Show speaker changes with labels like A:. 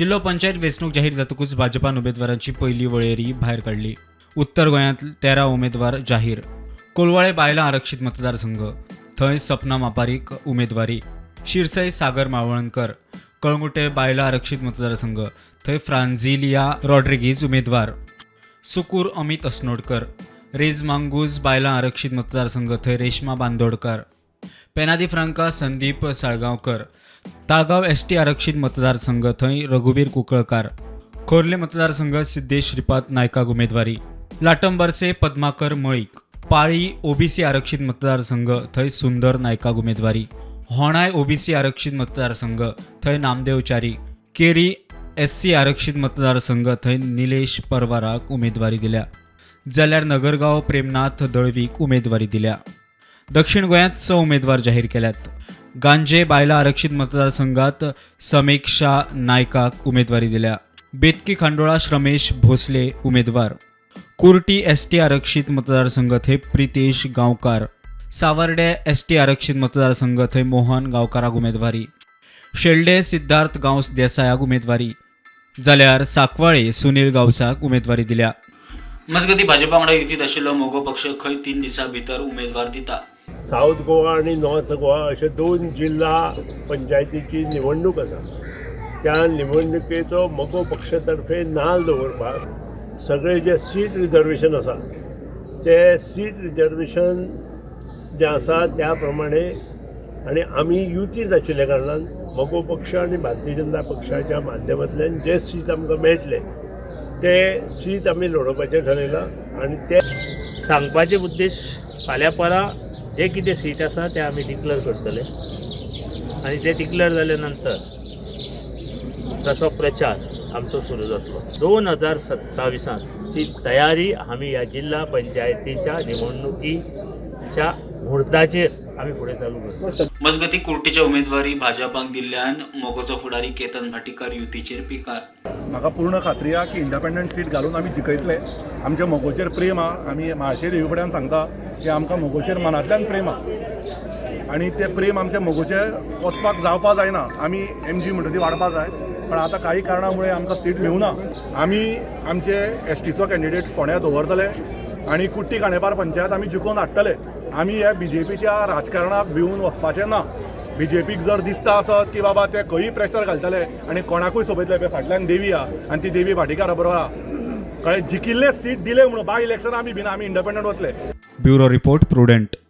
A: जिल्हा पंचायत वेंचणूक जाहीर जातकूच भाजपान उमेदवारांची पहिली वळेरी भायर काढली. उत्तर गोंयांत 13 उमेदवार जाहीर. कोलवाळे बायलां आरक्षीत मतदारसंघ, थंय सपना मापारीक उमेदवारी. शिरसय सागर मावळणकर. कळंगुटे बायलां आरक्षीत मतदारसंघ, थंय फ्रांझिलिया रॉड्रिगीज उमेदवार. सुकूर अमित अस्नोडकर. रेज मांगूज बायलां आरक्षीत मतदारसंघ, थंय रेश्मा बांदोडकर. पेनादी फ्रांका संदीप साळगांवकर. ताळगाव एसटी आरक्षीत मतदारसंघ, थंय रघुवीर कुंकळकार. खोर्ले मतदारसंघ सिद्धेश श्रीपाद नायकाक उमेदवारी. लाटंबरसे पद्माकर मळीक. पाळी ओबीसी आरक्षीत मतदारसंघ, थंय सुंदर नायकाक उमेदवारी. होणाय ओबीसी आरक्षीत मतदारसंघ, थंय नामदेव च्यारी. केरी एससी आरक्षीत मतदारसंघ, थंय निलेश परवाराक उमेदवारी दिल्या. जाल्यार नगरगांव प्रेमनाथ दळवीक उमेदवारी दिल्या. दक्षिण गोंयांत 6 उमेदवार जाहीर केल्यात. गांजे बायलां आरक्षीत मतदारसंघात समीक्षा नायकाक उमेदवारी दिल्या. बेतकी खांडोळा श्रमेश भोसले उमेदवार. कुर्टी एसटी आरक्षीत मतदारसंघ, थंय प्रितेश गांवकार. सावर्डे एसटी आरक्षीत मतदारसंघ, थंय मोहन गांवकाराक उमेदवारी. शेल्डे सिद्धार्थ गांवस देसायाक उमेदवारी. जाल्यार सांकवाळे सुनील गांवसाक उमेदवारी दिल्या. मजगती भाजपा वांगडा युतीत आशिल्लो मोगो पक्ष खंय 3 दिसां भितर उमेदवार दिता.
B: साऊथ गोवा आणि नॉर्थ गोवा अशे 2 जिल्हा पंचायतीची निवडणूक आसा. त्या निवडणुकेचो मोगो पक्षातर्फे नाल दवरपाक सगळे जे सीट रिजर्वेशन आसा ते सीट रिजर्वेशन जे आसा त्या प्रमाणे आणि आमी युतीत आशिल्ल्या कारणान मोगो पक्ष आणि भारतीय जनता पक्षाच्या माध्यमांतल्यान जे सीट आमकां मेळटले ते सीट आमी लडोवपाचें थारायलां. आणि ते
C: सांगपाचे उद्देश फाल्यां परां जे कितें सीट आसा ते आमी डिक्लेअर करतले आनी ते डिक्लेअर जाले नंतर तसो प्रचार आमचो सुरू जातलो. 2027 ची तयारी आमी ह्या जिल्हा पंचायतीच्या निवडणुकीच्या मुहूर्ताचेर आमी फुडें चालू करतलो.
A: मजगती कुर्टीच्या उमेदवारी भाजपाक दिल्ल्यान मोगोचो फुडारी केतन भाटीकार युतीचेर पिकार.
D: म्हाका पूर्ण खात्री आहा की इंडिपेंडंट सीट घालून आमी जिखयतले. आमच्या मोगोचेर प्रेम आहा. आमी म्हाळशेर देवी फुड्यान सांगता की आमकां मोगोचेर मनांतल्यान प्रेम आहा आनी ते प्रेम आमच्या मोगोचेर वचपाक जावपा जायना. आमी MG म्हणटा ती वाडपा जाय, पण आतां काही कारणामुळे आमकां सीट मेळुना. आमी आमचे एसटीचो कॅन्डिडेट फोंड्या दवरतले आनी कुट्टी खांडेपार पंचायत आमी जिखोवन हाडटले. आमी ह्या BJPच्या राजकारणाक भिवून वचपाचें ना. BJPक जर दिसता आसत की बाबा ते खंयी प्रेशर घालतले आनी कोणाकूय सोबयतले पळय फाटल्यान देवी आहा आनी ती देवी भाटीकारा बरोबर आहा कळ्ळें. जिकिल्ले सीट दिले म्हणून बाय इलेक्शन आमी भिना. आमी इंडिपेंडंट वतले.
A: Bureau report prudent.